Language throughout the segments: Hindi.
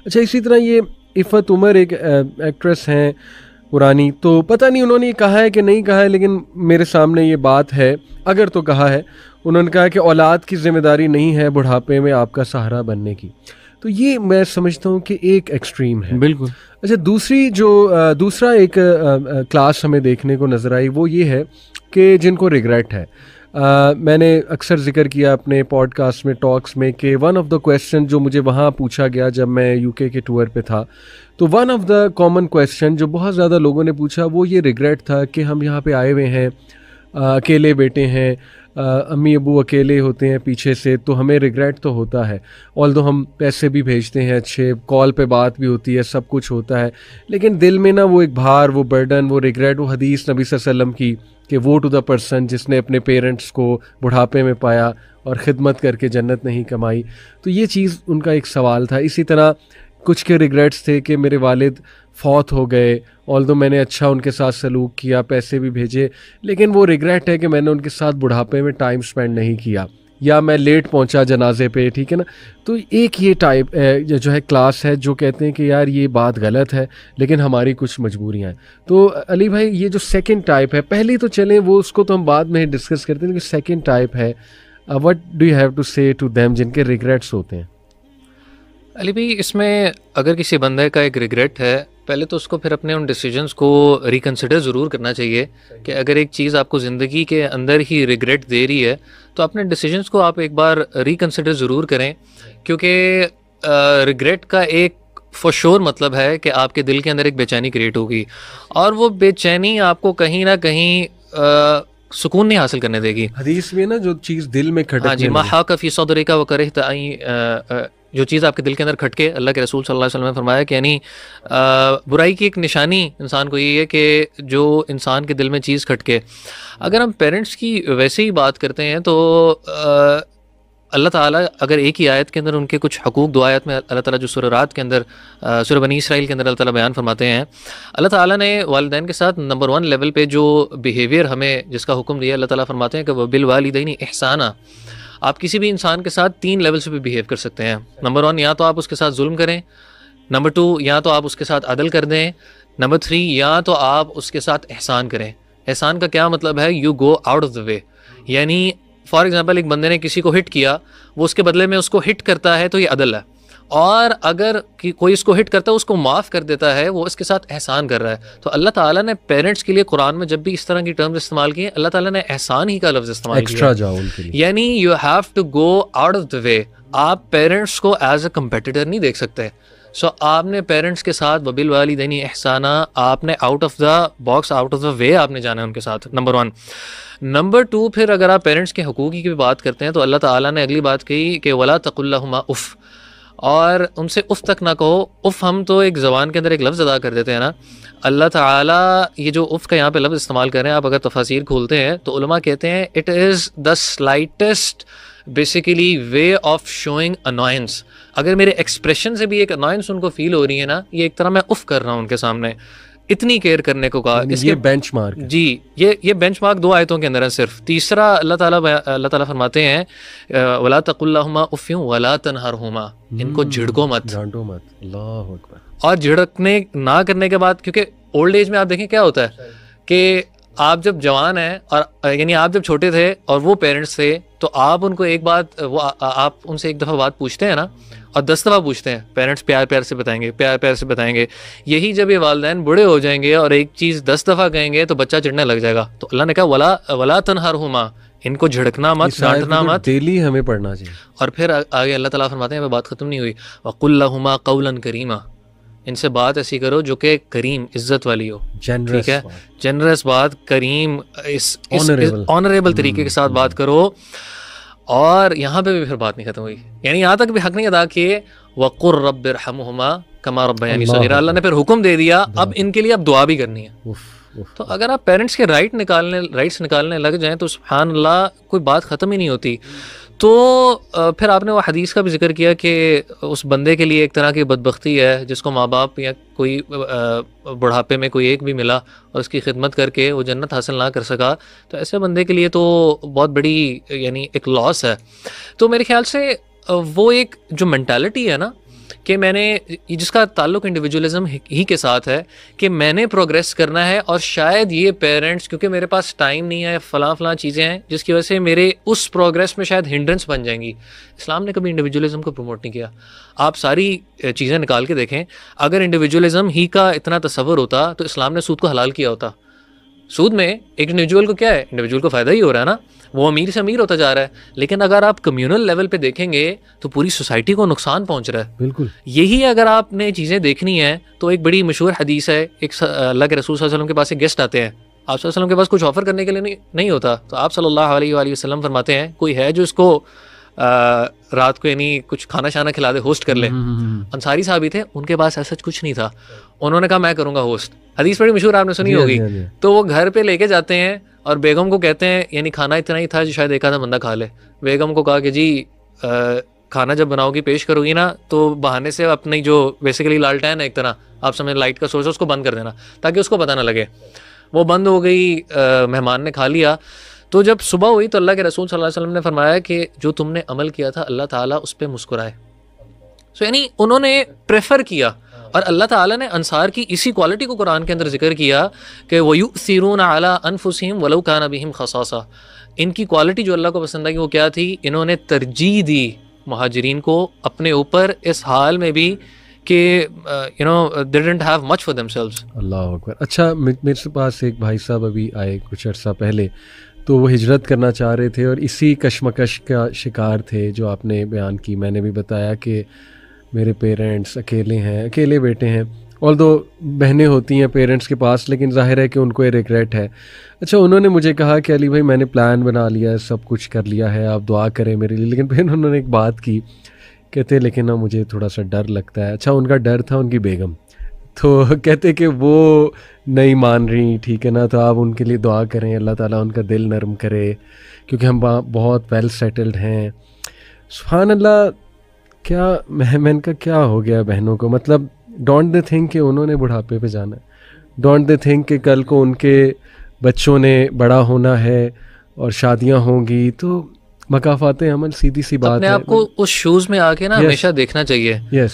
अच्छा, इसी तरह ये इफ़त उमर एक एक्ट्रेस हैं पुरानी, तो पता नहीं उन्होंने कहा है कि नहीं कहा है, लेकिन मेरे सामने ये बात है, अगर तो कहा है, उन्होंने कहा कि औलाद की जिम्मेदारी नहीं है बुढ़ापे में आपका सहारा बनने की। तो ये मैं समझता हूँ कि एक एक्सट्रीम है। बिल्कुल। अच्छा, दूसरा एक क्लास हमें देखने को नज़र आई, वो ये है कि जिनको रिग्रेट है। मैंने अक्सर जिक्र किया अपने पॉडकास्ट में, टॉक्स में, कि वन ऑफ द क्वेश्चन जो मुझे वहाँ पूछा गया जब मैं यूके के टूर पे था, तो one of the common question जो बहुत ज़्यादा लोगों ने पूछा वो ये रिग्रेट था कि हम यहाँ पे आए हुए हैं, अकेले बेटे हैं, अम्मी अबू अकेले होते हैं पीछे से, तो हमें रिग्रेट तो होता है। ऑल्दो हम पैसे भी भेजते हैं अच्छे, कॉल पे बात भी होती है, सब कुछ होता है, लेकिन दिल में ना वो एक भार, वो बर्डन, वो रिग्रेट, वो हदीस नबी सल्लल्लाहु अलैहि वसल्लम की कि वो टू द पर्सन जिसने अपने पेरेंट्स को बुढ़ापे में पाया और ख़िदमत करके जन्नत नहीं कमाई। तो ये चीज़ उनका एक सवाल था। इसी तरह कुछ के रिग्रेट्स थे कि मेरे वालिद फौत हो गए, ऑल्दो मैंने अच्छा उनके साथ सलूक किया, पैसे भी भेजे, लेकिन वो रिग्रेट है कि मैंने उनके साथ बुढ़ापे में टाइम स्पेंड नहीं किया, या मैं लेट पहुंचा जनाजे पे, ठीक है ना। तो एक ये टाइप जो है क्लास है जो कहते हैं कि यार ये बात गलत है, लेकिन हमारी कुछ मजबूरियां हैं। तो अली भाई, ये जो सेकंड टाइप है, पहली तो चलें वो उसको तो हम बाद में डिस्कस करते हैं, लेकिन सेकंड टाइप है, what do you have to say to them जिनके रिग्रेट्स होते हैं? अली भाई, इसमें अगर किसी बंदे का एक रिग्रेट है, पहले तो उसको फिर अपने उन डिसीजंस को रिकन्सिडर ज़रूर करना चाहिए कि अगर एक चीज़ आपको ज़िंदगी के अंदर ही रिग्रेट दे रही है तो अपने डिसीजंस को आप एक बार रिकन्सिडर ज़रूर करें, क्योंकि रिग्रेट का एक फॉर श्योर मतलब है कि आपके दिल के अंदर एक बेचैनी क्रिएट होगी, और वो बेचैनी आपको कहीं ना कहीं सुकून नहीं हासिल करने देगी। हदीस में ना जो चीज़ दिल में खटकने, हाँ जी, मा हाका फी सदरिका व करहता, जो चीज़ आपके दिल के अंदर खटके, अल्लाह के रसूल सल्लल्लाहु अलैहि वसल्लम ने फरमाया कि यानी बुराई की एक निशानी इंसान को ये है कि जो इंसान के दिल में चीज़ खटके। अगर हम पेरेंट्स की वैसे ही बात करते हैं तो अल्लाह ताला अगर एक ही आयत के अंदर उनके कुछ हकूक़, दो आयत में अल्लाह ताला जो सूरह रात के अंदर, सूरह बनी इसराइल के अंदर अल्लाह ताला बयान फरमाते हैं, अल्लाह ताला ने वालिदैन के साथ नंबर 1 लेवल पे जो बिहेवियर हमें जिसका हुक्म दिया, अल्लाह ताला फरमाते हैं कि वबिल वालिदैनि इहसाना। आप किसी भी इंसान के साथ 3 लेवल से भी बिहेव कर सकते हैं। नंबर 1, या तो आप उसके साथ जुल्म करें, नंबर 2, या तो आप उसके साथ अदल कर दें, नंबर 3, या तो आप उसके साथ एहसान करें। एहसान का क्या मतलब है? You go out of the वे, यानी फॉर एग्जांपल एक बंदे ने किसी को हिट किया, वो उसके बदले में उसको हिट करता है तो ये अदल है, और अगर कोई इसको हिट करता है उसको माफ़ कर देता है, वो इसके साथ एहसान कर रहा है। तो अल्लाह ताला ने पेरेंट्स के लिए कुरान में जब भी इस तरह की टर्म्स इस्तेमाल किए, अल्लाह ताला ने एहसान ही का लफ्ज़ इस्तेमाल किया, यानी you have to go out of the way. आप पेरेंट्स को एज अ कंपेटिटर नहीं देख सकते। सो आपने पेरेंट्स के साथ वबिल वालिदैनि एहसाना, आपने out of the box, out of the वे आपने जाना है उनके साथ, नंबर 1। नंबर 2, फिर अगर आप पेरेंट्स के हुकूक़ की भी बात करते हैं तो अल्लाह ताला ने अगली बात कही कि वला तकुल्लहुमा उफ़, और उनसे उफ़ तक ना कहो। उफ़ हम तो एक ज़बान के अंदर एक लफ्ज़ अदा कर देते हैं ना, अल्लाह ताला ये जो उफ़ का यहाँ पे लफ्ज़ इस्तेमाल कर रहे हैं, आप अगर तफासीर खोलते हैं तो उलमा कहते हैं it is the slightest basically way of showing annoyance. अगर मेरे एक्सप्रेशन से भी एक अनॉयंस उनको फील हो रही है ना, ये एक तरह मैं उफ़ कर रहा हूँ उनके सामने, इतनी केयर करने को कहा। इसके बेंचमार्क जी, ये बेंचमार्क 2 आयतों के अंदर है सिर्फ। तीसरा अल्लाह ताला फरमाते हैं वला तकुल्लहुमा उफ़्युं वला तनहरहुमा, इनको झिड़को मत, डांटो मत। अल्लाहु अकबर। और झिड़कने ना करने के बाद, क्योंकि ओल्ड एज में आप देखें क्या होता है कि आप जब जवान हैं और यानी आप जब छोटे थे और वो पेरेंट्स थे, तो आप उनको एक बात, वो आप उनसे एक दफ़ा बात पूछते हैं ना, और 10 दफ़ा पूछते हैं, पेरेंट्स प्यार प्यार से बताएंगे, प्यार प्यार से बताएंगे। यही जब ये वालिदैन बूढ़े हो जाएंगे और एक चीज़ 10 दफ़ा कहेंगे तो बच्चा चिढ़ने लग जाएगा। तो अल्लाह ने कहा वला तनहरहुमा, इनको झिड़कना मत, डांटना मत, डेली हमें पढ़ना चाहिए। और फिर आगे अल्लाह ताला फरमाते हैं, बात ख़त्म नहीं हुई, वक़ुल लहुमा क़ौलन करीमा, इनसे बात ऐसी करो जो कि करीम, इज्जत वाली हो, ठीक है, जनरस बात, करीम, इस ऑनरेबल तरीके के साथ बात करो। और यहाँ पे भी फिर बात नहीं खत्म हुई, यानी यहाँ तक भी हक नहीं अदा किए, वक़ुर रब्बिरहमुहुमा कमा रब्बयानी सगीरा, अल्लाह ने फिर हुक्म दे दिया अब इनके लिए अब दुआ भी करनी है। तो अगर आप पेरेंट्स के राइट्स निकालने लग जाएं तो सुभान अल्लाह, कोई बात ख़त्म ही नहीं होती। तो फिर आपने वो हदीस का भी जिक्र किया कि उस बंदे के लिए एक तरह की बदबख्ती है जिसको माँ बाप या कोई बुढ़ापे में कोई एक भी मिला और उसकी खिदमत करके वो जन्नत हासिल ना कर सका, तो ऐसे बंदे के लिए तो बहुत बड़ी यानी एक लॉस है। तो मेरे ख्याल से वो एक जो मेंटालिटी है ना कि मैंने, जिसका ताल्लुक इंडिविजुअलिज्म ही के साथ है कि मैंने प्रोग्रेस करना है, और शायद ये पेरेंट्स, क्योंकि मेरे पास टाइम नहीं है, फ़लाँ चीज़ें हैं जिसकी वजह से मेरे उस प्रोग्रेस में शायद हिंड्रेंस बन जाएंगी। इस्लाम ने कभी इंडिविजुअलिज्म को प्रमोट नहीं किया। आप सारी चीज़ें निकाल के देखें, अगर इंडिविजुअलिज्म ही का इतना तसव्वुर होता तो इस्लाम ने सूद को हलाल किया होता। सूद में एक इंडिविजुअल को क्या है, इंडिविजुअल को फ़ायदा ही हो रहा है ना, वो अमीर से अमीर होता जा रहा है। लेकिन अगर आप कम्युनल लेवल पे देखेंगे तो पूरी सोसाइटी को नुकसान पहुंच रहा है। बिल्कुल यही अगर आपने चीज़ें देखनी है तो एक बड़ी मशहूर हदीस है, एक अल्लाह के रसूल सल्लल्लाहु अलैहि वसल्लम के पास एक गेस्ट आते हैं, आप सल्लल्लाहु अलैहि वसल्लम के पास कुछ ऑफर करने के लिए नहीं होता, तो आप सल्लल्लाहु अलैहि वसल्लम फरमाते हैं कोई है जो इसको रात को यानी कुछ खाना शाना खिला दे, होस्ट कर ले। अंसारी साहब थे, उनके पास ऐसा कुछ नहीं था, उन्होंने कहा मैं करूँगा होस्ट। हदीस बड़ी मशहूर, आपने सुनी होगी। तो वो घर पे लेके जाते हैं और बेगम को कहते हैं, यानी खाना इतना ही था जो शायद एक आधा बंदा खा ले। बेगम को कहा कि जी खाना जब बनाओगी पेश करोगी ना तो बहाने से अपनी जो बेसिकली लालटेन है एक तरह, आप समझ लाइट का सोर्स है, उसको बंद कर देना ताकि उसको पता ना लगे। वो बंद हो गई, मेहमान ने खा लिया। तो जब सुबह हुई तो अल्लाह के रसूल सल्लल्लाहु अलैहि वसल्लम ने फरमाया कि जो तुमने अमल किया था अल्लाह ताला उस पर मुस्कुराए। सो यानी उन्होंने प्रेफर किया, और अल्लाह ताला ने अंसार की इसी क्वालिटी को कुरान के अंदर जिक्र किया कि वयुसिरून अला अनफुसिहिम वलौ काना बिहिम खसासा। इनकी क्वालिटी जो अल्लाह को पसंद आई वो क्या थी, इन्होंने तरजीह दी मुहाजिरीन को अपने ऊपर, इस हाल में भी कि you know they didn't have much for themselves. अल्लाह अकबर। अच्छा, मेरे पास एक भाई साहब अभी आए कुछ अर्सा पहले, तो वो हिजरत करना चाह रहे थे और इसी कशमकश का शिकार थे जो आपने बयान की। मैंने भी बताया कि मेरे पेरेंट्स अकेले हैं, अकेले बेटे हैं, ऑल्दो बहनें होती हैं पेरेंट्स के पास, लेकिन जाहिर है कि उनको ये रिग्रेट है। अच्छा, उन्होंने मुझे कहा कि अली भाई मैंने प्लान बना लिया है, सब कुछ कर लिया है, आप दुआ करें मेरे लिए। लेकिन फिर उन्होंने एक बात की, कहते लेकिन ना मुझे थोड़ा सा डर लगता है। अच्छा, उनका डर था उनकी बेगम, तो कहते कि वो नहीं मान रही, ठीक है ना, तो आप उनके लिए दुआ करें, अल्लाह ताला उनका दिल नरम करे, क्योंकि हम बहुत वेल सेटल्ड हैं। सुभान अल्लाह। क्या महमन का क्या हो गया बहनों को, मतलब डोंट दे थिंक कि उन्होंने बुढ़ापे पे जाना है, डोंट दे थिंक कि कल को उनके बच्चों ने बड़ा होना है और शादियां होंगी, तो मकाफात अमल सीधी सी बात अपने है। आपको उस शूज़ में आके ना हमेशा देखना चाहिए।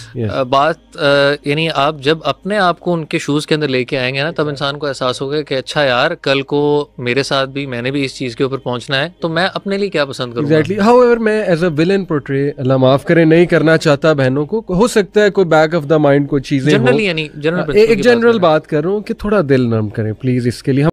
बात यानी आप जब अपने आप को उनके शूज़ के अंदर लेके आएंगे ना, तब इंसान को एहसास होगा कि अच्छा यार, कल को मेरे साथ भी, मैंने भी इस चीज़ के ऊपर पहुंचना है, तो मैं अपने लिए क्या पसंद करूँगा। एग्जैक्टली। हाउएवर मैं एज अ विलन पोर्ट्रे, अल्लाह माफ़ करे, नहीं करना चाहता बहनों को। हो सकता है कोई बैक ऑफ द माइंड कोई चीज़ें, जनरली यानी एक जनरल बात कर रहा हूँ कि थोड़ा दिल नरम करें प्लीज़, इसके लिए।